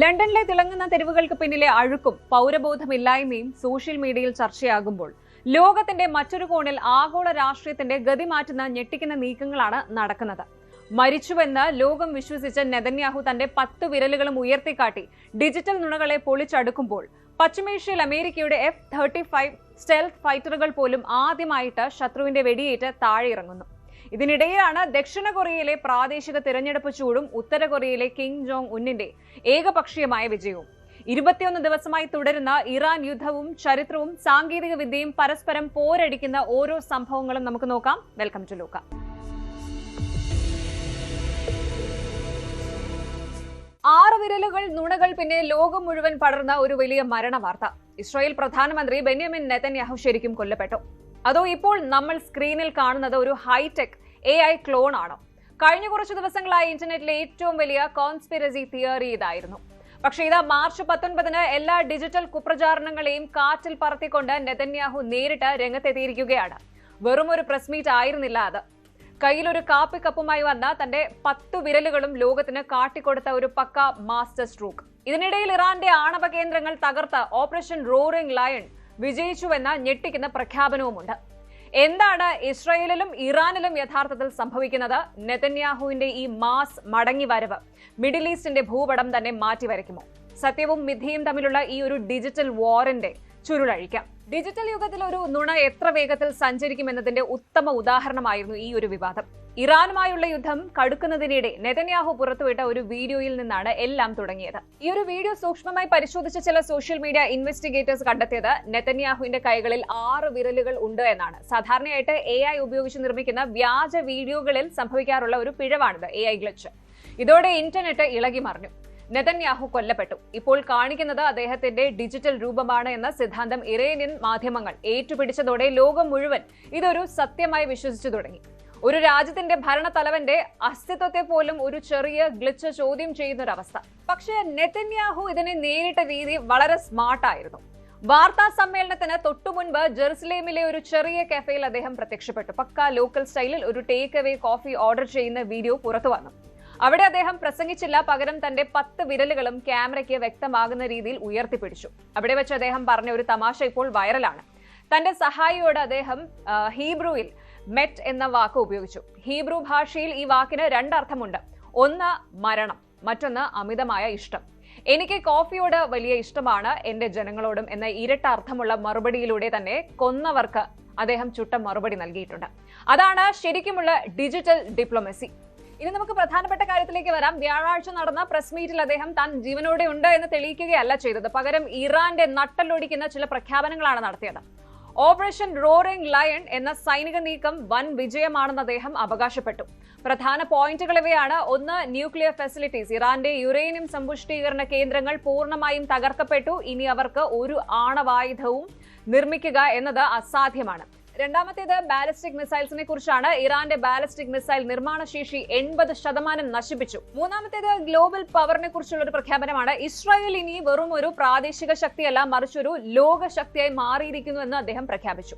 ലണ്ടനിലെ തിളങ്ങുന്ന തെരുവുകൾക്ക് പിന്നിലെ അഴുക്കും പൗരബോധമില്ലായ്മയും സോഷ്യൽ മീഡിയയിൽ ചർച്ചയാകുമ്പോൾ ലോകത്തിന്റെ മറ്റൊരു കോണിൽ ആഗോള രാഷ്ട്രീയത്തിന്റെ ഗതി മാറ്റുന്ന ഞെട്ടിക്കുന്ന നീക്കങ്ങളാണ് നടക്കുന്നത്. മരിച്ചുവെന്ന് ലോകം വിശ്വസിച്ച നെതന്യാഹു തന്റെ 10 വിരലുകളും ഉയർത്തിക്കാട്ടി ഡിജിറ്റൽ നുണകളെ പൊളിച്ചടുക്കുമ്പോൾ പശ്ചിമേഷ്യയിൽ അമേരിക്കയുടെ F-35 സ്റ്റെൽത്ത് ഫൈറ്ററുകൾ പോലും ആദ്യമായിട്ട് ശത്രുവിന്റെ വെടിയേറ്റ് താഴെയിറങ്ങുന്നു. ഇതിനിടെയാണ് ദക്ഷിണ കൊറിയയിലെ പ്രാദേശിക തിരഞ്ഞെടുപ്പ് ചൂടും ഉത്തര കൊറിയയിലെ കിം ജോങ് ഉന്നിന്റെ ഏകപക്ഷീയമായ വിജയവും. 21 ദിവസമായി തുടരുന്ന ഇറാൻ യുദ്ധവും ചരിത്രവും സാങ്കേതിക വിദ്യയും പരസ്പരം പോരടിക്കുന്ന ഓരോ സംഭവങ്ങളും നമുക്ക് നോക്കാം. വെൽക്കം ടു ലോക. ആറ് വിരലുകൾ നുണകൾ പിന്നെ ലോകം മുഴുവൻ പടർന്ന ഒരു വലിയ മരണ വാർത്ത. ഇസ്രായേൽ പ്രധാനമന്ത്രി ബെന്യാമിൻ നെതന്യാഹു ശരിക്കും കൊല്ലപ്പെട്ടു. അതോ ഇപ്പോൾ നമ്മൾ സ്ക്രീനിൽ കാണുന്നത് ഒരു ഹൈടെക് AI ക്ലോൺ ആണോ? കഴിഞ്ഞ കുറച്ച് ദിവസങ്ങളായി ഇന്റർനെറ്റിലെ ഏറ്റവും വലിയ കോൺസ്പിറസി തിയറി ഇതായിരുന്നു. പക്ഷേ ഇതാ മാർച്ച് 19 എല്ലാ ഡിജിറ്റൽ കുപ്രചാരണങ്ങളെയും കാറ്റിൽ പറത്തിക്കൊണ്ട് നെതന്യാഹു നേരിട്ട് രംഗത്തെത്തിയിരിക്കുകയാണ്. വെറും ഒരു പ്രസ് മീറ്റ് ആയിരുന്നില്ല അത്. കയ്യിലൊരു കാപ്പി കപ്പുമായി വന്ന തന്റെ 10 വിരലുകളും ലോകത്തിന് കാട്ടിക്കൊടുത്ത ഒരു പക്ക മാസ്റ്റർ സ്ട്രോക്ക്. ഇതിനിടയിൽ ഇറാന്റെ ആണവ കേന്ദ്രങ്ങൾ തകർത്ത ഓപ്പറേഷൻ റോറിംഗ് ലയൺ വിജയിച്ചുവെന്ന ഞെട്ടിക്കുന്ന പ്രഖ്യാപനവുമുണ്ട്. എന്താണ് ഇസ്രായേലിലും ഇറാനിലും യഥാർത്ഥത്തിൽ സംഭവിക്കുന്നത്? നെതന്യാഹുവിന്റെ ഈ മാസ് മടങ്ങി വരവ് മിഡിൽ ഈസ്റ്റിന്റെ ഭൂപടം തന്നെ മാറ്റിവരയ്ക്കുമോ? സത്യവും മിഥ്യയും തമ്മിലുള്ള ഈ ഒരു ഡിജിറ്റൽ വാറിന്റെ ചുരുളഴിക്കാം. ഡിജിറ്റൽ യുഗത്തിൽ ഒരു നുണ എത്ര വേഗത്തിൽ സഞ്ചരിക്കുമെന്നതിന്റെ ഉത്തമ ഉദാഹരണമായിരുന്നു ഈ ഒരു വിവാദം. ഇറാനുമായുള്ള യുദ്ധം കടുക്കുന്നതിനിടെ നെതന്യാഹു പുറത്തുവിട്ട ഒരു വീഡിയോയിൽ നിന്നാണ് എല്ലാം തുടങ്ങിയത്. ഈ ഒരു വീഡിയോ സൂക്ഷ്മമായി പരിശോധിച്ച ചില സോഷ്യൽ മീഡിയ ഇൻവെസ്റ്റിഗേറ്റേഴ്സ് കണ്ടെത്തിയത് നെതന്യാഹുവിന്റെ കൈകളിൽ 6 വിരലുകൾ ഉണ്ട് എന്നാണ്. സാധാരണയായിട്ട് AI ഉപയോഗിച്ച് നിർമ്മിക്കുന്ന വ്യാജ വീഡിയോകളിൽ സംഭവിക്കാറുള്ള ഒരു പിഴവാണിത്, AI ഗ്ലിച്ച്. ഇതോടെ ഇന്റർനെറ്റ് ഇളകി മറിഞ്ഞു. നെതന്യാഹു കൊല്ലപ്പെട്ടു. ഇപ്പോൾ കാണിക്കുന്നത് അദ്ദേഹത്തിന്റെ ഡിജിറ്റൽ രൂപമാണ് എന്ന സിദ്ധാന്തം ഇറാനിയൻ മാധ്യമങ്ങൾ ഏറ്റുപിടിച്ചതോടെ ലോകം മുഴുവൻ ഇതൊരു സത്യമായി വിശ്വസിച്ചു തുടങ്ങി. ഒരു രാജ്യത്തിന്റെ ഭരണത്തലവന്റെ അസ്തിത്വത്തെ പോലും ഒരു ചെറിയ ഗ്ലിച്ച് ചോദ്യം ചെയ്യുന്നൊരവസ്ഥ. പക്ഷേ നെതന്യാഹു ഇതിനെ നേരിട്ട രീതി വളരെ സ്മാർട്ടായിരുന്നു. വാർത്താ സമ്മേളനത്തിന് തൊട്ടുമുൻപ് ജെറുസലേമിലെ ഒരു ചെറിയ കഫേയിൽ അദ്ദേഹം പ്രത്യക്ഷപ്പെട്ടു. പക്ക ലോക്കൽ സ്റ്റൈലിൽ ഒരു ടേക്ക് അവേ കോഫി ഓർഡർ ചെയ്യുന്ന വീഡിയോ പുറത്തു വന്നു. അവിടെ അദ്ദേഹം പ്രസംഗിച്ചില്ല, പകരം തന്റെ 10 വിരലുകളും ക്യാമറയ്ക്ക് വ്യക്തമാകുന്ന രീതിയിൽ ഉയർത്തിപ്പിടിച്ചു. അവിടെ വെച്ച് അദ്ദേഹം പറഞ്ഞ ഒരു തമാശ ഇപ്പോൾ വൈറലാണ്. തന്റെ സഹായിയോട് അദ്ദേഹം ഹീബ്രുവിൽ മെറ്റ് എന്ന വാക്ക് ഉപയോഗിച്ചു. ഹീബ്രു ഭാഷയിൽ ഈ വാക്കിന് 2 അർത്ഥമുണ്ട്. ഒന്ന് മരണം, മറ്റൊന്ന് അമിതമായ ഇഷ്ടം. എനിക്ക് കോഫിയോട് വലിയ ഇഷ്ടമാണ്, എന്റെ ജനങ്ങളോടും എന്ന ഇരട്ട അർത്ഥമുള്ള മറുപടിയിലൂടെ തന്നെ കൊന്നവർക്ക് അദ്ദേഹം ചുട്ട മറുപടി നൽകിയിട്ടുണ്ട്. അതാണ് ശരിക്കുമുള്ള ഡിജിറ്റൽ ഡിപ്ലോമസി. ഇനി നമുക്ക് പ്രധാനപ്പെട്ട കാര്യത്തിലേക്ക് വരാം. വ്യാഴാഴ്ച നടന്ന പ്രസ് മീറ്റിൽ അദ്ദേഹം താൻ ജീവനോടെ ഉണ്ട് എന്ന് തെളിയിക്കുകയല്ല ചെയ്തത്. പകരം ഇറാന്റെ നട്ടലൊടിക്കുന്ന ചില പ്രഖ്യാപനങ്ങളാണ് നടത്തിയത്. ഓപ്പറേഷൻ റോറിംഗ് ലയൺ എന്ന സൈനിക നീക്കം വൻ വിജയമാണെന്ന് അദ്ദേഹം അവകാശപ്പെട്ടു. പ്രധാന പോയിന്റുകൾ ഇവയാണ്. 1, ന്യൂക്ലിയർ ഫെസിലിറ്റീസ്, ഇറാന്റെ യുറേനിയം സമ്പുഷ്ടീകരണ കേന്ദ്രങ്ങൾ പൂർണ്ണമായും തകർക്കപ്പെട്ടു. ഇനി അവർക്ക് ഒരു ആണവായുധവും നിർമ്മിക്കുക എന്നത് അസാധ്യമാണ്. രണ്ടാമത്തേത് ബാലിസ്റ്റിക് മിസൈൽസിനെ കുറിച്ചാണ്. ഇറാന്റെ ബാലിസ്റ്റിക് മിസൈൽ നിർമ്മാണ ശേഷി 80% നശിപ്പിച്ചു. മൂന്നാമത്തേത് ഗ്ലോബൽ പവറിനെ കുറിച്ചുള്ള ഒരു പ്രഖ്യാപനമാണ്. ഇസ്രായേൽ ഇനി വെറും ഒരു പ്രാദേശിക ശക്തിയല്ല, മറിച്ചൊരു ലോക ശക്തിയായി മാറിയിരിക്കുന്നു എന്ന് അദ്ദേഹം പ്രഖ്യാപിച്ചു.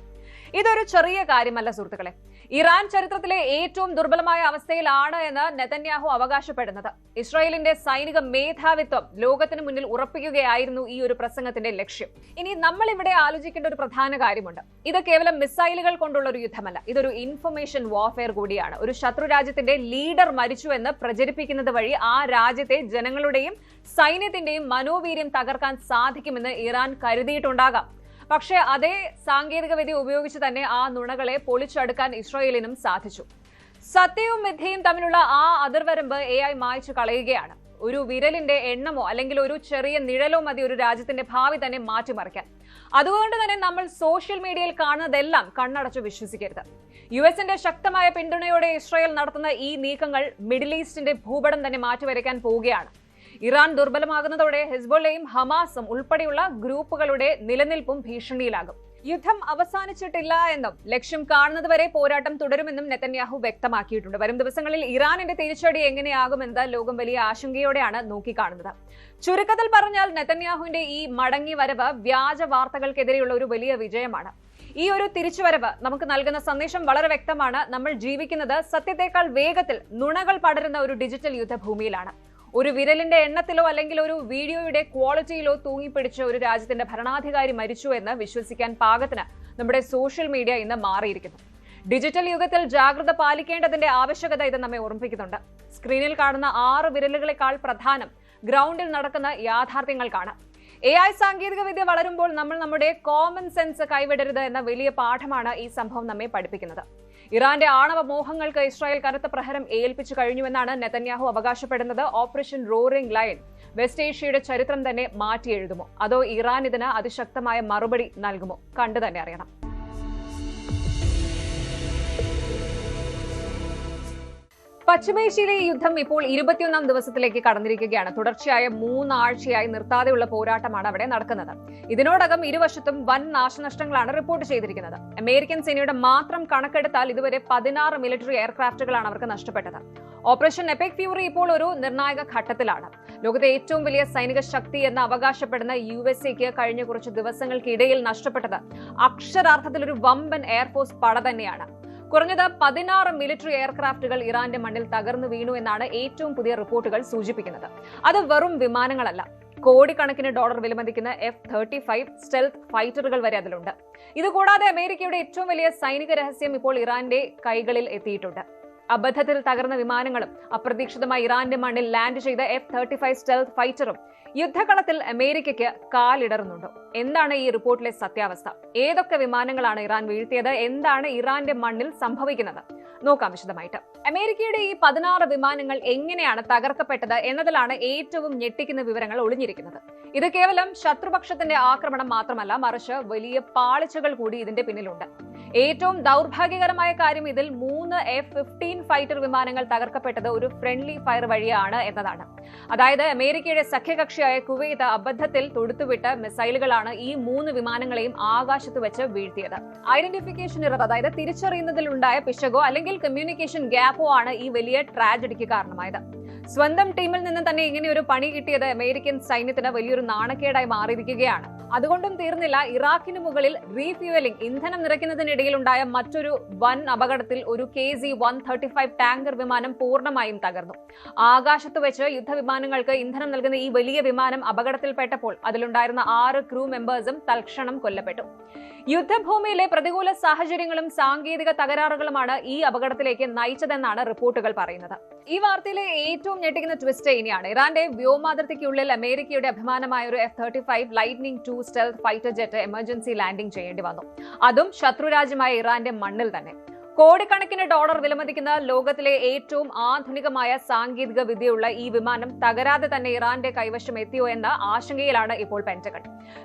ഇതൊരു ചെറിയ കാര്യമല്ല സുഹൃത്തുക്കളെ. ഇറാൻ ചരിത്രത്തിലെ ഏറ്റവും ദുർബലമായ അവസ്ഥയിലാണ് എന്ന് നെതന്യാഹു അവകാശപ്പെടുന്നത്. ഇസ്രായേലിന്റെ സൈനിക മേധാവിത്വം ലോകത്തിന് മുന്നിൽ ഉറപ്പിക്കുകയായിരുന്നു ഈ ഒരു പ്രസംഗത്തിന്റെ ലക്ഷ്യം. ഇനി നമ്മൾ ഇവിടെ ആലോചിക്കേണ്ട ഒരു പ്രധാന കാര്യമുണ്ട്. ഇത് കേവലം മിസൈലുകൾ കൊണ്ടുള്ള ഒരു യുദ്ധമല്ല, ഇതൊരു ഇൻഫർമേഷൻ വാർഫെയർ കൂടിയാണ്. ഒരു ശത്രു രാജ്യത്തിന്റെ ലീഡർ മരിച്ചു എന്ന് പ്രചരിപ്പിക്കുന്നത് വഴി ആ രാജ്യത്തെ ജനങ്ങളുടെയും സൈന്യത്തിന്റെയും മനോവീര്യം തകർക്കാൻ സാധിക്കുമെന്ന് ഇറാൻ കരുതിയിട്ടുണ്ടാകാം. പക്ഷേ അതേ സാങ്കേതിക വിദ്യ ഉപയോഗിച്ച് തന്നെ ആ നുണകളെ പൊളിച്ചടുക്കാൻ ഇസ്രായേലിനും സാധിച്ചു. സത്യവും മിഥ്യയും തമ്മിലുള്ള ആ അതിർവരമ്പ് AI മായ്ച്ചു കളയുകയാണ്. ഒരു വിരലിന്റെ എണ്ണമോ അല്ലെങ്കിൽ ഒരു ചെറിയ നിഴലോ മതി ഒരു രാജ്യത്തിന്റെ ഭാവി തന്നെ മാറ്റിമറിക്കാൻ. അതുകൊണ്ട് തന്നെ നമ്മൾ സോഷ്യൽ മീഡിയയിൽ കാണുന്നതെല്ലാം കണ്ണടച്ചു വിശ്വസിക്കരുത്. US-ന്റെ ശക്തമായ പിന്തുണയോടെ ഇസ്രായേൽ നടത്തുന്ന ഈ നീക്കങ്ങൾ മിഡിൽ ഈസ്റ്റിന്റെ ഭൂപടം തന്നെ മാറ്റിവരയ്ക്കാൻ പോവുകയാണ്. ഇറാൻ ദുർബലമാകുന്നതോടെ ഹിസ്ബുള്ളയും ഹമാസും ഉൾപ്പെടെയുള്ള ഗ്രൂപ്പുകളുടെ നിലനിൽപ്പും ഭീഷണിയിലാകും. യുദ്ധം അവസാനിച്ചിട്ടില്ല എന്നും ലക്ഷ്യം കാണുന്നതുവരെ പോരാട്ടം തുടരുമെന്നും നെതന്യാഹു വ്യക്തമാക്കിയിട്ടുണ്ട്. വരും ദിവസങ്ങളിൽ ഇറാനിന്റെ തിരിച്ചടി എങ്ങനെയാകുമെന്നത് ലോകം വലിയ ആശങ്കയോടെയാണ് നോക്കിക്കാണുന്നത്. ചുരുക്കത്തിൽ പറഞ്ഞാൽ നെതന്യാഹുവിന്റെ ഈ മടങ്ങി വരവ് വ്യാജ വാർത്തകൾക്കെതിരെയുള്ള ഒരു വലിയ വിജയമാണ്. ഈ ഒരു തിരിച്ചുവരവ് നമുക്ക് നൽകുന്ന സന്ദേശം വളരെ വ്യക്തമാണ്. നമ്മൾ ജീവിക്കുന്നത് സത്യത്തെക്കാൾ വേഗത്തിൽ നുണകൾ പടരുന്ന ഒരു ഡിജിറ്റൽ യുദ്ധഭൂമിയിലാണ്. ഒരു വിരലിന്റെ എണ്ണത്തിലോ അല്ലെങ്കിൽ ഒരു വീഡിയോയുടെ ക്വാളിറ്റിയിലോ തൂങ്ങിപ്പിടിച്ച് ഒരു രാജ്യത്തിന്റെ ഭരണാധികാരി മരിച്ചു എന്ന് വിശ്വസിക്കാൻ പാകത്തിന് നമ്മുടെ സോഷ്യൽ മീഡിയ ഇന്ന് മാറിയിരിക്കുന്നു. ഡിജിറ്റൽ യുഗത്തിൽ ജാഗ്രത പാലിക്കേണ്ടതിന്റെ ആവശ്യകത ഇത് നമ്മെ ഓർമ്മിപ്പിക്കുന്നുണ്ട്. സ്ക്രീനിൽ കാണുന്ന 6 വിരലുകളെക്കാൾ പ്രധാനം ഗ്രൗണ്ടിൽ നടക്കുന്ന യാഥാർത്ഥ്യങ്ങൾക്കാണ്. AI സാങ്കേതിക വിദ്യ വളരുമ്പോൾ നമ്മൾ നമ്മുടെ കോമൺ സെൻസ് കൈവിടരുത് എന്ന വലിയ പാഠമാണ് ഈ സംഭവം നമ്മെ പഠിപ്പിക്കുന്നത്. ഇറാന്റെ ആണവ മോഹങ്ങൾക്ക് ഇസ്രായേൽ കനത്ത പ്രഹരം ഏൽപ്പിച്ചു കഴിഞ്ഞുവെന്നാണ് നെതന്യാഹു അവകാശപ്പെടുന്നത്. ഓപ്പറേഷൻ റോറിംഗ് ലയൺ വെസ്റ്റ് ഏഷ്യയുടെ ചരിത്രം തന്നെ മാറ്റിയെഴുതുമോ, അതോ ഇറാൻ ഇതിന് അതിശക്തമായ മറുപടി നൽകുമോ? കണ്ടു തന്നെ അറിയണം. പശ്ചിമേഷ്യയിലെ ഈ യുദ്ധം ഇപ്പോൾ 21ാം ദിവസത്തിലേക്ക് കടന്നിരിക്കുകയാണ്. തുടർച്ചയായ 3 ആഴ്ചയായി നിർത്താതെയുള്ള പോരാട്ടമാണ് അവിടെ നടക്കുന്നത്. ഇതിനോടകം ഇരുവശത്തും വൻ നാശനഷ്ടങ്ങളാണ് റിപ്പോർട്ട് ചെയ്തിരിക്കുന്നത്. അമേരിക്കൻ സേനയുടെ മാത്രം കണക്കെടുത്താൽ ഇതുവരെ 16 മിലിറ്ററി എയർക്രാഫ്റ്റുകളാണ് അവർക്ക് നഷ്ടപ്പെട്ടത്. ഓപ്പറേഷൻ എപിക് ഫ്യൂറി ഇപ്പോൾ ഒരു നിർണായക ഘട്ടത്തിലാണ്. ലോകത്തെ ഏറ്റവും വലിയ സൈനിക ശക്തി എന്ന് അവകാശപ്പെടുന്ന USA കഴിഞ്ഞ കുറച്ച് ദിവസങ്ങൾക്കിടയിൽ നഷ്ടപ്പെട്ടത് അക്ഷരാർത്ഥത്തിൽ ഒരു വമ്പൻ എയർഫോഴ്സ് പട തന്നെയാണ്. കുറഞ്ഞത് 16 മിലിറ്ററി എയർക്രാഫ്റ്റുകൾ ഇറാന്റെ മണ്ണിൽ തകർന്നു വീണു എന്നാണ് ഏറ്റവും പുതിയ റിപ്പോർട്ടുകൾ സൂചിപ്പിക്കുന്നത്. അത് വെറും വിമാനങ്ങളല്ല, കോടിക്കണക്കിന് ഡോളർ വിലമതിക്കുന്ന F-35 സ്റ്റെൽത്ത് ഫൈറ്ററുകൾ വരെ അതിലുണ്ട്. ഇതുകൂടാതെ അമേരിക്കയുടെ ഏറ്റവും വലിയ സൈനിക രഹസ്യം ഇപ്പോൾ ഇറാന്റെ കൈകളിൽ എത്തിയിട്ടുണ്ട്. അബദ്ധത്തിൽ തകർന്ന വിമാനങ്ങളും അപ്രതീക്ഷിതമായി ഇറാന്റെ മണ്ണിൽ ലാൻഡ് ചെയ്ത F-35 സ്റ്റെൽത്ത് ഫൈറ്ററും യുദ്ധകളത്തിൽ അമേരിക്കയ്ക്ക് കാലിടറുന്നുണ്ടോ? എന്താണ് ഈ റിപ്പോർട്ടിലെ സത്യാവസ്ഥ? ഏതൊക്കെ വിമാനങ്ങളാണ് ഇറാൻ വീഴ്ത്തിയത്? എന്താണ് ഇറാന്റെ മണ്ണിൽ സംഭവിക്കുന്നത്? നോക്കാം വിശദമായിട്ട്. അമേരിക്കയുടെ ഈ 16 വിമാനങ്ങൾ എങ്ങനെയാണ് തകർക്കപ്പെട്ടത് എന്നതിലാണ് ഏറ്റവും ഞെട്ടിക്കുന്ന വിവരങ്ങൾ ഒളിഞ്ഞിരിക്കുന്നത്. ഇത് കേവലം ശത്രുപക്ഷത്തിന്റെ ആക്രമണം മാത്രമല്ല, മറിച്ച് വലിയ പാളിച്ചകൾ കൂടി ഇതിന്റെ പിന്നിലുണ്ട്. ഏറ്റവും ദൗർഭാഗ്യകരമായ കാര്യം ഇതിൽ 3 F-15 ഫൈറ്റർ വിമാനങ്ങൾ തകർക്കപ്പെട്ടത് ഒരു ഫ്രണ്ട്ലി ഫയർ വഴിയാണ് എന്നതാണ്. അതായത് അമേരിക്കയുടെ സഖ്യകക്ഷിയായ കുവൈത്ത് അബദ്ധത്തിൽ തൊടുത്തുവിട്ട മിസൈലുകളാണ് ഈ 3 വിമാനങ്ങളെയും ആകാശത്ത് വെച്ച് വീഴ്ത്തിയത്. ഐഡന്റിഫിക്കേഷൻ എറർ, അതായത് തിരിച്ചറിയുന്നതിൽ ഉണ്ടായ പിശകോ അല്ലെങ്കിൽ കമ്മ്യൂണിക്കേഷൻ ഗ്യാപ്പോ ആണ് ഈ വലിയ ട്രാജഡിക്ക് കാരണമായത്. സ്വന്തം ടീമിൽ നിന്ന് തന്നെ ഇങ്ങനെ ഒരു പണി കിട്ടിയത് അമേരിക്കൻ സൈന്യത്തിന് വലിയൊരു നാണക്കേടായി മാറിയിരിക്കുകയാണ്. അതുകൊണ്ടും തീർന്നില്ല, ഇറാഖിന് മുകളിൽ റീഫ്യൂവലിംഗ്, ഇന്ധനം നിറയ്ക്കുന്നതിനിടയിൽ ഉണ്ടായ മറ്റൊരു വൻ അപകടത്തിൽ ഒരു KC-135 ടാങ്കർ വിമാനം പൂർണ്ണമായും തകർന്നു. ആകാശത്ത് വെച്ച് യുദ്ധവിമാനങ്ങൾക്ക് ഇന്ധനം നൽകുന്ന ഈ വലിയ വിമാനം അപകടത്തിൽപ്പെട്ടപ്പോൾ അതിലുണ്ടായിരുന്ന 6 ക്രൂ മെമ്പേഴ്സും തൽക്ഷണം കൊല്ലപ്പെട്ടു. യുദ്ധഭൂമിയിലെ പ്രതികൂല സാഹചര്യങ്ങളും സാങ്കേതിക തകരാറുകളുമാണ് ഈ അപകടത്തിലേക്ക് നയിച്ചതെന്നാണ് റിപ്പോർട്ടുകൾ പറയുന്നത്. ഈ വാർത്തയിലെ ഏറ്റവും ഞെട്ടിക്കുന്ന ട്വിസ്റ്റ് ഇനിയാണ്. ഇറാന്റെ വ്യോമാതിർത്തിക്കുള്ളിൽ അമേരിക്കയുടെ അഭിമാനമായ ഒരു F-35 lightning 2 stealth fighter jet emergency landing ചെയ്യേണ്ടി വന്നു. അതും ശത്രുരാജ്യമായ ഇറാന്റെ മണ്ണിൽ തന്നെ. കോടിക്കണക്കിന് ഡോളർ വിലമതിക്കുന്ന ലോകത്തിലെ ഏറ്റവും ആധുനികമായ സാങ്കേതിക വിദ്യയുള്ള ഈ വിമാനം തകരാതെ തന്നെ ഇറാന്റെ കൈവശം എത്തിയോ എന്ന ആശങ്കയിലാണ് ഇപ്പോൾ പെന്റഗൺ.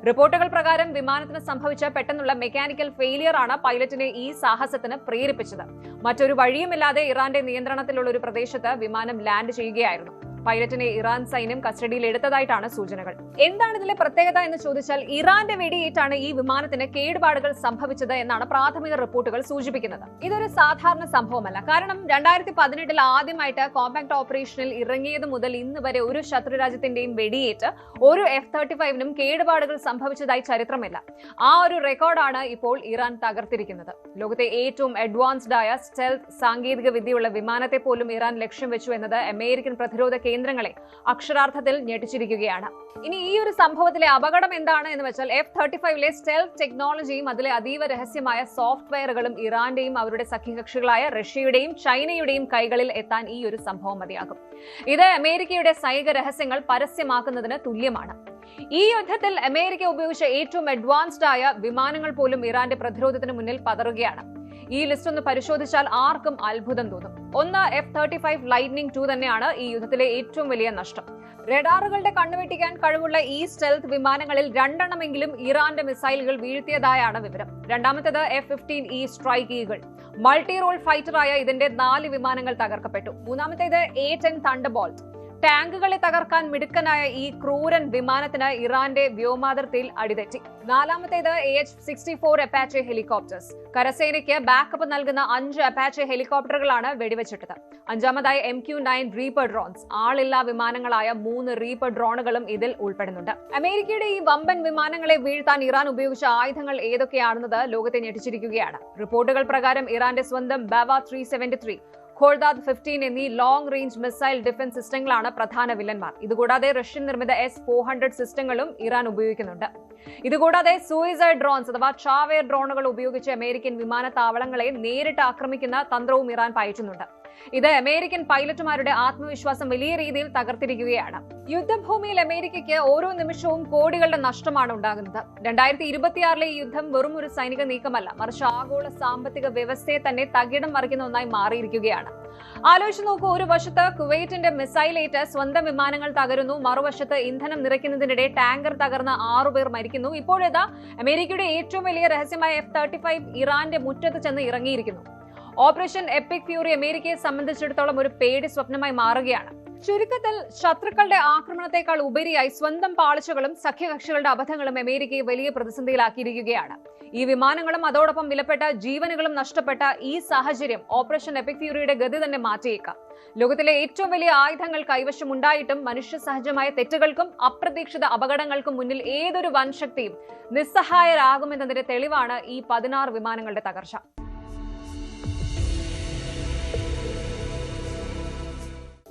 റിപ്പോർട്ടുകൾ പ്രകാരം വിമാനത്തിന് സംഭവിച്ച പെട്ടെന്നുള്ള മെക്കാനിക്കൽ ഫെയിലിയർ ആണ് പൈലറ്റിനെ ഈ സാഹസത്തിന് പ്രേരിപ്പിച്ചത്. മറ്റൊരു വഴിയുമില്ലാതെ ഇറാന്റെ നിയന്ത്രണത്തിലുള്ള ഒരു പ്രദേശത്ത് വിമാനം ലാൻഡ് ചെയ്യുകയായിരുന്നു. പൈലറ്റിനെ ഇറാൻ സൈന്യം കസ്റ്റഡിയിൽ എടുത്തതായിട്ടാണ് സൂചനകൾ. എന്താണ് ഇതിലെ പ്രത്യേകത എന്ന് ചോദിച്ചാൽ, ഇറാന്റെ വെടിയേറ്റാണ് ഈ വിമാനത്തിന് കേടുപാടുകൾ സംഭവിച്ചത് എന്നാണ് പ്രാഥമിക റിപ്പോർട്ടുകൾ സൂചിപ്പിക്കുന്നത്. ഇതൊരു സാധാരണ സംഭവമല്ല. കാരണം 2018 ആദ്യമായിട്ട് കോമ്പാക്ട് ഓപ്പറേഷനിൽ ഇറങ്ങിയത് മുതൽ ഇന്ന് വരെ ഒരു ശത്രുരാജ്യത്തിന്റെയും വെടിയേറ്റ് ഒരു F-35നും കേടുപാടുകൾ സംഭവിച്ചതായി ചരിത്രമില്ല. ആ ഒരു റെക്കോർഡാണ് ഇപ്പോൾ ഇറാൻ തകർത്തിരിക്കുന്നത്. ലോകത്തെ ഏറ്റവും അഡ്വാൻസ്ഡ് ആയ സ്റ്റെൽത്ത് സാങ്കേതിക വിദ്യയുള്ള വിമാനത്തെ പോലും ഇറാൻ ലക്ഷ്യം വെച്ചു എന്നത് അമേരിക്കൻ പ്രതിരോധ കേന്ദ്രങ്ങളെ അക്ഷരാർത്ഥത്തിൽ ഞെട്ടിച്ചിരിക്കുകയാണ്. ഇനി ഈ ഒരു സംഭവത്തിലെ അപകടം എന്താണ് എന്ന് വെച്ചാൽ, F-35ലെ സ്റ്റെൽത്ത് ടെക്നോളജിയും അതിലെ അതീവ രഹസ്യമായ സോഫ്റ്റ്വെയറുകളും ഇറാന്റെയും അവരുടെ സഖ്യകക്ഷികളായ റഷ്യയുടെയും ചൈനയുടെയും കൈകളിൽ എത്താൻ ഈ ഒരു സംഭവം മതിയാകും. ഇത് അമേരിക്കയുടെ സൈനിക രഹസ്യങ്ങൾ പരസ്യമാക്കുന്നതിന് തുല്യമാണ്. ഈ യുദ്ധത്തിൽ അമേരിക്ക ഉപയോഗിച്ച ഏറ്റവും അഡ്വാൻസ്ഡ് ആയ വിമാനങ്ങൾ പോലും ഇറാന്റെ പ്രതിരോധത്തിന് മുന്നിൽ പതറുകയാണ്. ഈ ലിസ്റ്റ് ഒന്ന് പരിശോധിച്ചാൽ ആർക്കും അത്ഭുതം തോന്നും. ഒന്ന് F-35 ലൈറ്റ്നിംഗ് 2 തന്നെയാണ് ഈ യുദ്ധത്തിലെ ഏറ്റവും വലിയ നഷ്ടം. റഡാറുകളുടെ കണ്ണുവെട്ടിക്കാൻ കഴിവുള്ള ഈ സ്റ്റെൽത്ത് വിമാനങ്ങളിൽ 2 എണ്ണമെങ്കിലും ഇറാന്റെ മിസൈലുകൾ വീഴ്ത്തിയതായാണ് വിവരം. രണ്ടാമത്തേത് F-15E strike eagle multi role ഫൈറ്ററായ ഇതിന്റെ 4 വിമാനങ്ങൾ തകർക്കപ്പെട്ടു. മൂന്നാമത്തേത് A-10 തണ്ടർബോൾട്ട്. ടാങ്കുകളെ തകർക്കാൻ മിടുക്കനായ ഈ ക്രൂരൻ വിമാനത്തിന് ഇറാന്റെ വ്യോമാതിർത്തിയിൽ അടിതെറ്റി. നാലാമത്തേത് AH-64 അപ്പാച്ചെ ഹെലികോപ്റ്റേഴ്സ്. കരസേനയ്ക്ക് ബാക്കപ്പ് നൽകുന്ന 5 അപ്പാച്ചെ ഹെലികോപ്റ്ററുകളാണ് വെടിവെച്ചിട്ടത്. അഞ്ചാമതായി MQ-9 റീപ്പർ ഡ്രോൺസ്. ആളില്ലാ വിമാനങ്ങളായ 3 റീപ്പർ ഡ്രോണുകളും ഇതിൽ ഉൾപ്പെടുന്നുണ്ട്. അമേരിക്കയുടെ ഈ വമ്പൻ വിമാനങ്ങളെ വീഴ്ത്താൻ ഇറാൻ ഉപയോഗിച്ച ആയുധങ്ങൾ ഏതൊക്കെയാണെന്നത് ലോകത്തെ ഞെട്ടിച്ചിരിക്കുകയാണ്. റിപ്പോർട്ടുകൾ പ്രകാരം ഇറാന്റെ സ്വന്തം ബാവ 373, ഖോൾദാദ് 15 എന്നീ ലോങ് റേഞ്ച് മിസൈൽ ഡിഫൻസ് സിസ്റ്റങ്ങളാണ് പ്രധാന വില്ലന്മാർ. ഇതുകൂടാതെ റഷ്യൻ നിർമ്മിത S-400 സിസ്റ്റങ്ങളും ഇറാൻ ഉപയോഗിക്കുന്നുണ്ട്. ഇതുകൂടാതെ സൂയിസൈഡ് ഡ്രോൺസ് അഥവാ ചാവേർ ഡ്രോണുകൾ ഉപയോഗിച്ച് അമേരിക്കൻ വിമാനത്താവളങ്ങളെ നേരിട്ട് ആക്രമിക്കുന്ന തന്ത്രവും ഇറാൻ പയറ്റുന്നുണ്ട്. ഇത് അമേരിക്കൻ പൈലറ്റുമാരുടെ ആത്മവിശ്വാസം വലിയ രീതിയിൽ തകർത്തിരിക്കുകയാണ്. യുദ്ധഭൂമിയിൽ അമേരിക്കയ്ക്ക് ഓരോ നിമിഷവും കോടികളുടെ നഷ്ടമാണ് ഉണ്ടാകുന്നത്. 2026 ഈ യുദ്ധം വെറും ഒരു സൈനിക നീക്കമല്ല, മറിച്ച് ആഗോള സാമ്പത്തിക വ്യവസ്ഥയെ തന്നെ തകിടം മറിക്കുന്ന ഒന്നായി മാറിയിരിക്കുകയാണ്. ആലോചിച്ച് നോക്കൂ, ഒരു വശത്ത് കുവൈറ്റിന്റെ മിസൈലേറ്റ് സ്വന്തം വിമാനങ്ങൾ തകരുന്നു, മറുവശത്ത് ഇന്ധനം നിറയ്ക്കുന്നതിനിടെ ടാങ്കർ തകർന്ന് 6 പേർ മരിക്കുന്നു. ഇപ്പോഴിതാ അമേരിക്കയുടെ ഏറ്റവും വലിയ രഹസ്യമായ F-35 ഇറാന്റെ മുറ്റത്ത് ചെന്ന് ഇറങ്ങിയിരിക്കുന്നു. ഓപ്പറേഷൻ എപ്പിക് ഫ്യൂറി അമേരിക്കയെ സംബന്ധിച്ചിടത്തോളം ഒരു പേടി സ്വപ്നമായി മാറുകയാണ്. ചുരുക്കത്തിൽ ശത്രുക്കളുടെ ആക്രമണത്തെക്കാൾ ഉപരിയായി സ്വന്തം പാളിച്ചകളും സഖ്യകക്ഷികളുടെ അബദ്ധങ്ങളും അമേരിക്കയെ വലിയ പ്രതിസന്ധിയിലാക്കിയിരിക്കുകയാണ്. ഈ വിമാനങ്ങളും അതോടൊപ്പം വിലപ്പെട്ട ജീവനുകളും നഷ്ടപ്പെട്ട ഈ സാഹചര്യം ഓപ്പറേഷൻ എപ്പിക് ഫ്യൂറിയുടെ ഗതി തന്നെ മാറ്റിയേക്കാം. ലോകത്തിലെ ഏറ്റവും വലിയ ആയുധങ്ങൾ കൈവശമുണ്ടായിട്ടും മനുഷ്യ സഹജമായ തെറ്റുകൾക്കും അപ്രതീക്ഷിത അപകടങ്ങൾക്കും മുന്നിൽ ഏതൊരു വൻശക്തിയും നിസ്സഹായരാകുമെന്നതിന്റെ തെളിവാണ് ഈ 16 വിമാനങ്ങളുടെ തകർച്ച.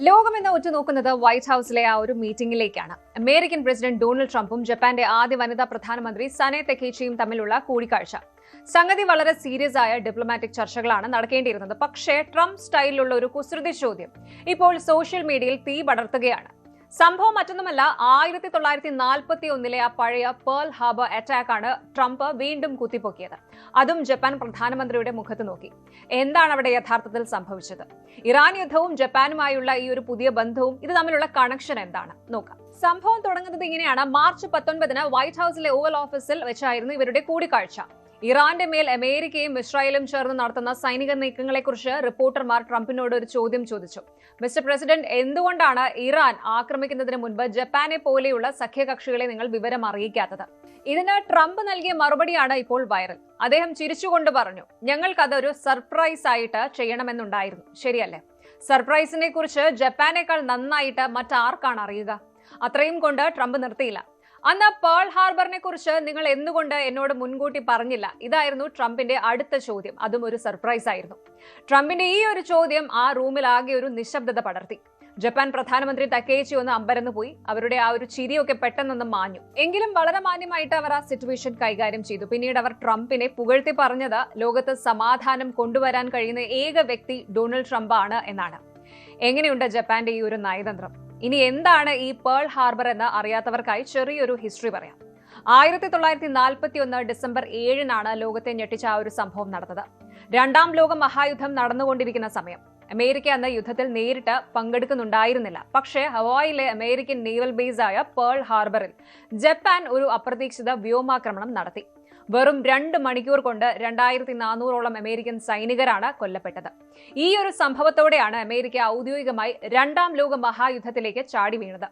ലോകമെന്ന് ഉറ്റുനോക്കുന്നത് വൈറ്റ് ഹൌസിലെ ആ ഒരു മീറ്റിംഗിലേക്കാണ്. അമേരിക്കൻ പ്രസിഡന്റ് ഡൊണാൾഡ് ട്രംപും ജപ്പാന്റെ ആദ്യ വനിതാ പ്രധാനമന്ത്രി സനെ തെക്കേച്ചിയും തമ്മിലുള്ള കൂടിക്കാഴ്ച. സംഗതി വളരെ സീരിയസ് ആയ ഡിപ്ലോമാറ്റിക് ചർച്ചകളാണ് നടക്കേണ്ടിയിരുന്നത്. പക്ഷേ ട്രംപ് സ്റ്റൈലിലുള്ള ഒരു കുസൃതി ചോദ്യം ഇപ്പോൾ സോഷ്യൽ മീഡിയയിൽ തീ പടർത്തുകയാണ്. സംഭവം മറ്റൊന്നുമല്ല, 1941 ആ പഴയ പേൾ ഹാർബർ അറ്റാക്കാണ് ട്രംപ് വീണ്ടും കുത്തിപ്പൊക്കിയത്. അതും ജപ്പാൻ പ്രധാനമന്ത്രിയുടെ മുഖത്ത് നോക്കി. എന്താണ് അവിടെ യഥാർത്ഥത്തിൽ സംഭവിച്ചത്? ഇറാൻ യുദ്ധവും ജപ്പാനുമായുള്ള ഈ ഒരു പുതിയ ബന്ധവും ഇത് തമ്മിലുള്ള കണക്ഷൻ എന്താണ് നോക്കാം. സംഭവം തുടങ്ങുന്നത് ഇങ്ങനെയാണ്. മാർച്ച് 19 വൈറ്റ് ഹൌസിലെ ഓവൽ ഓഫീസിൽ വെച്ചായിരുന്നു ഇവരുടെ കൂടിക്കാഴ്ച. ഇറാന്റെ മേൽ അമേരിക്കയും ഇസ്രായേലും ചേർന്ന് നടത്തുന്ന സൈനിക നീക്കങ്ങളെക്കുറിച്ച് റിപ്പോർട്ടർമാർ ട്രംപിനോട് ഒരു ചോദ്യം ചോദിച്ചു. മിസ്റ്റർ പ്രസിഡന്റ്, എന്തുകൊണ്ടാണ് ഇറാൻ ആക്രമിക്കുന്നതിന് മുൻപ് ജപ്പാനെ പോലെയുള്ള സഖ്യകക്ഷികളെ നിങ്ങൾ വിവരം അറിയിക്കാത്തത്? ഇതിന് ട്രംപ് നൽകിയ മറുപടിയാണ് ഇപ്പോൾ വൈറൽ. അദ്ദേഹം ചിരിച്ചുകൊണ്ട് പറഞ്ഞു, ഞങ്ങൾക്കതൊരു സർപ്രൈസ് ആയിട്ട് ചെയ്യണമെന്നുണ്ടായിരുന്നു. ശരിയല്ലേ? സർപ്രൈസിനെ കുറിച്ച് ജപ്പാനേക്കാൾ നന്നായിട്ട് മറ്റാർക്കാണ് അറിയുക? അത്രയും കൊണ്ട് ട്രംപ് നിർത്തിയില്ല. അന്ന് പേൾ ഹാർബറിനെ കുറിച്ച് നിങ്ങൾ എന്തുകൊണ്ട് എന്നോട് മുൻകൂട്ടി പറഞ്ഞില്ല? ഇതായിരുന്നു ട്രംപിന്റെ അടുത്ത ചോദ്യം. അതും ഒരു സർപ്രൈസ് ആയിരുന്നു. ട്രംപിന്റെ ഈ ഒരു ചോദ്യം ആ റൂമിൽ ആകെ ഒരു നിശബ്ദത പടർത്തി. ജപ്പാൻ പ്രധാനമന്ത്രി തക്കേച്ചി ഒന്ന് അമ്പരന്ന് പോയി. അവരുടെ ആ ഒരു ചിരിയൊക്കെ പെട്ടെന്നൊന്ന് മാഞ്ഞു. എങ്കിലും വളരെ മാന്യമായിട്ട് അവർ ആ സിറ്റുവേഷൻ കൈകാര്യം ചെയ്തു. പിന്നീട് അവർ ട്രംപിനെ പുകഴ്ത്തി പറഞ്ഞത് ലോകത്ത് സമാധാനം കൊണ്ടുവരാൻ കഴിയുന്ന ഏക വ്യക്തി ഡൊണാൾഡ് ട്രംപ് ആണ് എന്നാണ്. എങ്ങനെയുണ്ട് ജപ്പാന്റെ ഈ ഒരു നയതന്ത്രം? ഇനി എന്താണ് ഈ പേൾ ഹാർബർ എന്ന് അറിയാത്തവർക്കായി ചെറിയൊരു ഹിസ്റ്ററി പറയാം. 1941 ഡിസംബർ 7 ലോകത്തെ ഞെട്ടിച്ച ആ ഒരു സംഭവം നടന്നത്. രണ്ടാം ലോക മഹായുദ്ധം നടന്നുകൊണ്ടിരിക്കുന്ന സമയം. അമേരിക്ക അന്ന് യുദ്ധത്തിൽ നേരിട്ട് പങ്കെടുക്കുന്നുണ്ടായിരുന്നില്ല. പക്ഷേ ഹവായിലെ അമേരിക്കൻ നേവൽ ബേസായ പേൾ ഹാർബറിൽ ജപ്പാൻ ഒരു അപ്രതീക്ഷിത വ്യോമാക്രമണം നടത്തി. വെറും 2 മണിക്കൂർ കൊണ്ട് 2400ഓളം അമേരിക്കൻ സൈനികരാണ് കൊല്ലപ്പെട്ടത്. ഈ ഒരു സംഭവത്തോടെയാണ് അമേരിക്ക ഔദ്യോഗികമായി രണ്ടാം ലോക മഹായുദ്ധത്തിലേക്ക് ചാടി വീണത്.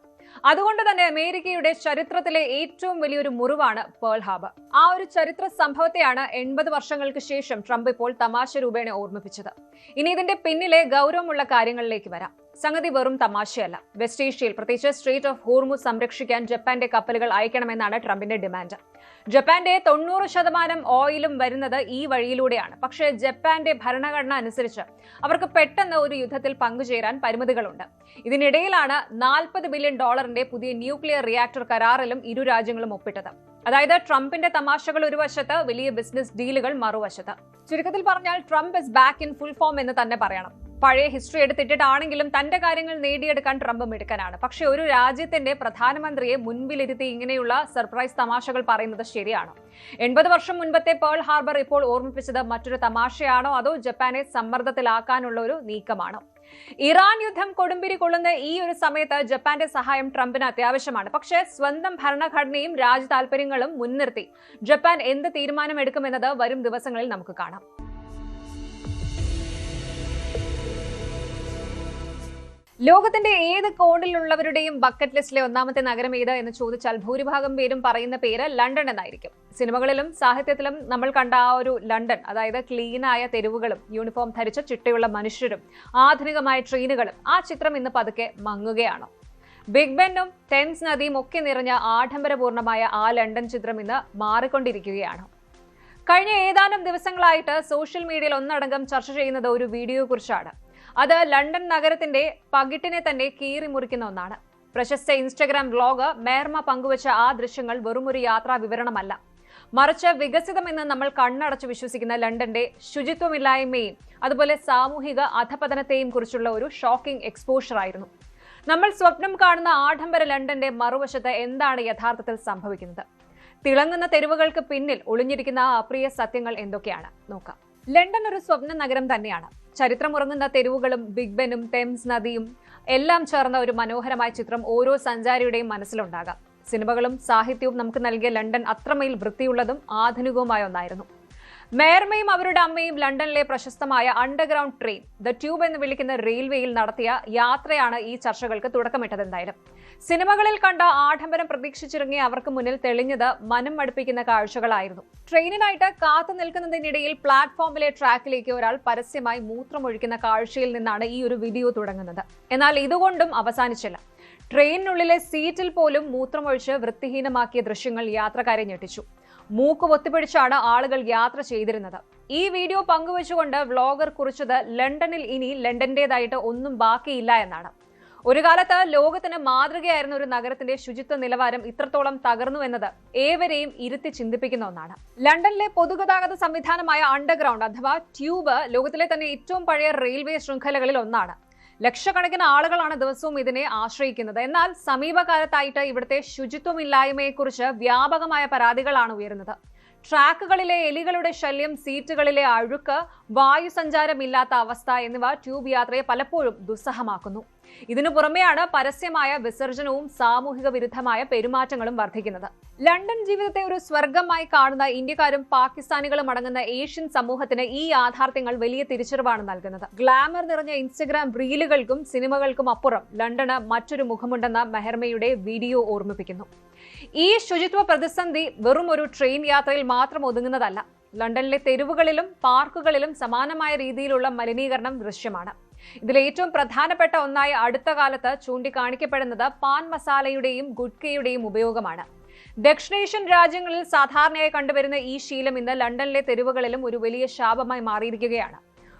അതുകൊണ്ട് തന്നെ അമേരിക്കയുടെ ചരിത്രത്തിലെ ഏറ്റവും വലിയൊരു മുറിവാണ് പേൾ ഹാർബർ. ആ ഒരു ചരിത്ര സംഭവത്തെയാണ് 80 വർഷങ്ങൾക്ക് ശേഷം ട്രംപ് ഇപ്പോൾ തമാശ രൂപേണ ഓർമ്മിപ്പിച്ചത്. ഇനി ഇതിന്റെ പിന്നിലെ ഗൗരവമുള്ള കാര്യങ്ങളിലേക്ക് വരാം. സംഗതി വെറും തമാശയല്ല. വെസ്റ്റ് ഏഷ്യയിൽ പ്രത്യേകിച്ച് സ്ട്രേറ്റ് ഓഫ് ഹോർമുസ് സംരക്ഷിക്കാൻ ജപ്പാന്റെ കപ്പലുകൾ അയക്കണമെന്നാണ് ട്രംപിന്റെ ഡിമാൻഡ്. ജപ്പാന്റെ 90% ഓയിലും വരുന്നത് ഈ വഴിയിലൂടെയാണ്. പക്ഷേ ജപ്പാന്റെ ഭരണഘടന അനുസരിച്ച് അവർക്ക് പെട്ടെന്ന് ഒരു യുദ്ധത്തിൽ പങ്കുചേരാൻ പരിമിതികളുണ്ട്. ഇതിനിടയിലാണ് $40 ബില്യൺ പുതിയ ന്യൂക്ലിയർ റിയാക്ടർ കരാറിലും ഇരു രാജ്യങ്ങളും ഒപ്പിട്ടത്. അതായത് ട്രംപിന്റെ തമാശകൾ ഒരു വശത്ത്, വലിയ ബിസിനസ് ഡീലുകൾ മറുവശത്ത്. ചുരുക്കത്തിൽ പറഞ്ഞാൽ Trump is back in full form എന്ന് തന്നെ പറയണം. പഴയ ഹിസ്റ്ററി എടുത്തിട്ടാണെങ്കിലും തന്റെ കാര്യങ്ങൾ നേടിയെടുക്കാൻ ട്രംപ് മിടുക്കനാണ്. പക്ഷെ ഒരു രാജ്യത്തിന്റെ പ്രധാനമന്ത്രിയെ മുൻപിലിരുത്തി ഇങ്ങനെയുള്ള സർപ്രൈസ് തമാശകൾ പറയുന്നത് ശരിയാണോ? 80 വർഷം മുൻപത്തെ പേൾ ഹാർബർ ഇപ്പോൾ ഓർമ്മിപ്പിച്ചത് മറ്റൊരു തമാശയാണോ, അതോ ജപ്പാനെ സമ്മർദ്ദത്തിലാക്കാനുള്ള ഒരു നീക്കമാണോ? ഇറാൻ യുദ്ധം കൊടുമ്പിരി കൊള്ളുന്ന ഈ ഒരു സമയത്ത് ജപ്പാന്റെ സഹായം ട്രംപിന് അത്യാവശ്യമാണ്. പക്ഷേ സ്വന്തം ഭരണഘടനയും രാജ്യ താൽപര്യങ്ങളും മുൻനിർത്തി ജപ്പാൻ എന്ത് തീരുമാനമെടുക്കുമെന്നത് വരും ദിവസങ്ങളിൽ നമുക്ക് കാണാം. ലോകത്തിന്റെ ഏത് കോണിലുള്ളവരുടെയും ബക്കറ്റ് ലിസ്റ്റിലെ ഒന്നാമത്തെ നഗരം ഏത് എന്ന് ചോദിച്ചാൽ ഭൂരിഭാഗം പേരും പറയുന്ന പേര് ലണ്ടൻ എന്നായിരിക്കും. സിനിമകളിലും സാഹിത്യത്തിലും നമ്മൾ കണ്ട ആ ഒരു ലണ്ടൻ, അതായത് ക്ലീനായ തെരുവുകളും യൂണിഫോം ധരിച്ച ചിട്ടയുള്ള മനുഷ്യരും ആധുനികമായ ട്രെയിനുകളും, ആ ചിത്രം ഇന്ന് പതുക്കെ മങ്ങുകയാണോ? ബിഗ് ബെന്നും തെംസ് നദിയും ഒക്കെ നിറഞ്ഞ ആഡംബരപൂർണമായ ആ ലണ്ടൻ ചിത്രം ഇന്ന് മാറിക്കൊണ്ടിരിക്കുകയാണോ? കഴിഞ്ഞ ഏതാനും ദിവസങ്ങളായിട്ട് സോഷ്യൽ മീഡിയയിൽ ഒന്നടങ്കം ചർച്ച ചെയ്യുന്നത് ഒരു വീഡിയോയെ കുറിച്ചാണ്. അത് ലണ്ടൻ നഗരത്തിന്റെ പകിട്ടിനെ തന്നെ കീറിമുറിക്കുന്ന ഒന്നാണ്. പ്രശസ്ത ഇൻസ്റ്റഗ്രാം വ്ലോഗർ മേർമ പങ്കുവച്ച ആ ദൃശ്യങ്ങൾ വെറുമൊരു യാത്രാ വിവരണമല്ല, മറിച്ച് വികസിതമെന്ന് നമ്മൾ കണ്ണടച്ച് വിശ്വസിക്കുന്ന ലണ്ടന്റെ ശുചിത്വമില്ലായ്മയും അതുപോലെ സാമൂഹിക അധപതനത്തെയും കുറിച്ചുള്ള ഒരു ഷോക്കിംഗ് എക്സ്പോഷർ ആയിരുന്നു. നമ്മൾ സ്വപ്നം കാണുന്ന ആഡംബര ലണ്ടന്റെ മറുവശത്ത് എന്താണ് യഥാർത്ഥത്തിൽ സംഭവിക്കുന്നത്? തിളങ്ങുന്ന തെരുവുകൾക്ക് പിന്നിൽ ഒളിഞ്ഞിരിക്കുന്ന ആ അപ്രിയ സത്യങ്ങൾ എന്തൊക്കെയാണ് നോക്കാം. ലണ്ടൻ ഒരു സ്വപ്ന നഗരം തന്നെയാണ്. ചരിത്രമുറങ്ങുന്ന തെരുവുകളും ബിഗ് ബെനും തെംസ് നദിയും എല്ലാം ചേർന്ന ഒരു മനോഹരമായ ചിത്രം ഓരോ സഞ്ചാരിയുടെയും മനസ്സിലുണ്ടാകാം. സിനിമകളും സാഹിത്യവും നമുക്ക് നൽകിയ ലണ്ടൻ അത്രമേൽ വൃത്തിയുള്ളതും ആധുനികവുമായ ഒന്നായിരുന്നു. മേർമയും അവരുടെ അമ്മയും ലണ്ടനിലെ പ്രശസ്തമായ അണ്ടർഗ്രൗണ്ട് ട്രെയിൻ ദ ട്യൂബ് എന്ന് വിളിക്കുന്ന റെയിൽവേയിൽ നടത്തിയ യാത്രയാണ് ഈ ചർച്ചകൾക്ക് തുടക്കമിട്ടത്. എന്തായാലും സിനിമകളിൽ കണ്ട ആഡംബരം പ്രതീക്ഷിച്ചിറങ്ങിയ അവർക്ക് മുന്നിൽ തെളിഞ്ഞത് മനം മടുപ്പിക്കുന്ന കാഴ്ചകളായിരുന്നു. ട്രെയിനിനായിട്ട് കാത്തു നിൽക്കുന്നതിനിടയിൽ പ്ലാറ്റ്ഫോമിലെ ട്രാക്കിലേക്ക് ഒരാൾ പരസ്യമായി മൂത്രമൊഴിക്കുന്ന കാഴ്ചയിൽ നിന്നാണ് ഈ ഒരു വീഡിയോ തുടങ്ങുന്നത്. എന്നാൽ ഇതുകൊണ്ടും അവസാനിച്ചില്ല. ട്രെയിനിനുള്ളിലെ സീറ്റിൽ പോലും മൂത്രമൊഴിച്ച് വൃത്തിഹീനമാക്കിയ ദൃശ്യങ്ങൾ യാത്രക്കാരെ ഞെട്ടിച്ചു. മൂക്ക് പൊത്തിപ്പിടിച്ചാണ് ആളുകൾ യാത്ര ചെയ്തിരുന്നത്. ഈ വീഡിയോ പങ്കുവെച്ചുകൊണ്ട് വ്ലോഗർ കുറിച്ചത് ലണ്ടനിൽ ഇനി ലണ്ടന്റേതായിട്ട് ഒന്നും ബാക്കിയില്ല എന്നാണ്. ഒരു കാലത്ത് ലോകത്തിന് മാതൃകയായിരുന്ന ഒരു നഗരത്തിന്റെ ശുചിത്വ നിലവാരം ഇത്രത്തോളം തകർന്നു എന്നത് ഏവരെയും ഇരുത്തി ചിന്തിപ്പിക്കുന്ന ഒന്നാണ്. ലണ്ടനിലെ പൊതുഗതാഗത സംവിധാനമായ അണ്ടർഗ്രൗണ്ട് അഥവാ ട്യൂബ് ലോകത്തിലെ തന്നെ ഏറ്റവും പഴയ റെയിൽവേ ശൃംഖലകളിൽ ഒന്നാണ്. ലക്ഷക്കണക്കിന് ആളുകളാണ് ദിവസവും ഇതിനെ ആശ്രയിക്കുന്നത്. എന്നാൽ സമീപകാലത്തായിട്ട് ഇവിടുത്തെ ശുചിത്വമില്ലായ്മയെക്കുറിച്ച് വ്യാപകമായ പരാതികളാണ് ഉയരുന്നത്. ട്രാക്കുകളിലെ എലികളുടെ ശല്യം, സീറ്റുകളിലെ അഴുക്ക്, വായുസഞ്ചാരമില്ലാത്ത അവസ്ഥ എന്നിവ ട്യൂബ് യാത്രയെ പലപ്പോഴും ദുസ്സഹമാക്കുന്നു. ഇതിനു പുറമെയാണ് പരസ്യമായ വിസർജനവും സാമൂഹിക വിരുദ്ധമായ പെരുമാറ്റങ്ങളും വർദ്ധിക്കുന്നത്. ലണ്ടൻ ജീവിതത്തെ ഒരു സ്വർഗമായി കാണുന്ന ഇന്ത്യക്കാരും പാകിസ്ഥാനികളും അടങ്ങുന്ന ഏഷ്യൻ സമൂഹത്തിന് ഈ യാഥാർത്ഥ്യങ്ങൾ വലിയ തിരിച്ചറിവാണ് നൽകുന്നത്. ഗ്ലാമർ നിറഞ്ഞ ഇൻസ്റ്റഗ്രാം റീലുകൾക്കും സിനിമകൾക്കും അപ്പുറം ലണ്ടന് മറ്റൊരു മുഖമുണ്ടെന്ന മെഹർമയുടെ വീഡിയോ ഓർമ്മിപ്പിക്കുന്നു. ഈ ശുചിത്വ പ്രതിസന്ധി വെറും ഒരു ട്രെയിൻ യാത്രയിൽ മാത്രം ഒതുങ്ങുന്നതല്ല. ലണ്ടനിലെ തെരുവുകളിലും പാർക്കുകളിലും സമാനമായ രീതിയിലുള്ള മലിനീകരണം ദൃശ്യമാണ്. ഇതിലേറ്റവും പ്രധാനപ്പെട്ട ഒന്നായി അടുത്ത കാലത്ത് ചൂണ്ടിക്കാണിക്കപ്പെടുന്നത് പാൻ മസാലയുടെയും ഗുഡ്കയുടെയും ഉപയോഗമാണ്. ദക്ഷിണേഷ്യൻ രാജ്യങ്ങളിൽ സാധാരണയായി കണ്ടുവരുന്ന ഈ ശീലം ഇന്ന് ലണ്ടനിലെ തെരുവുകളിലും ഒരു വലിയ ശാപമായി മാറിയിരിക്കുകയാണ്.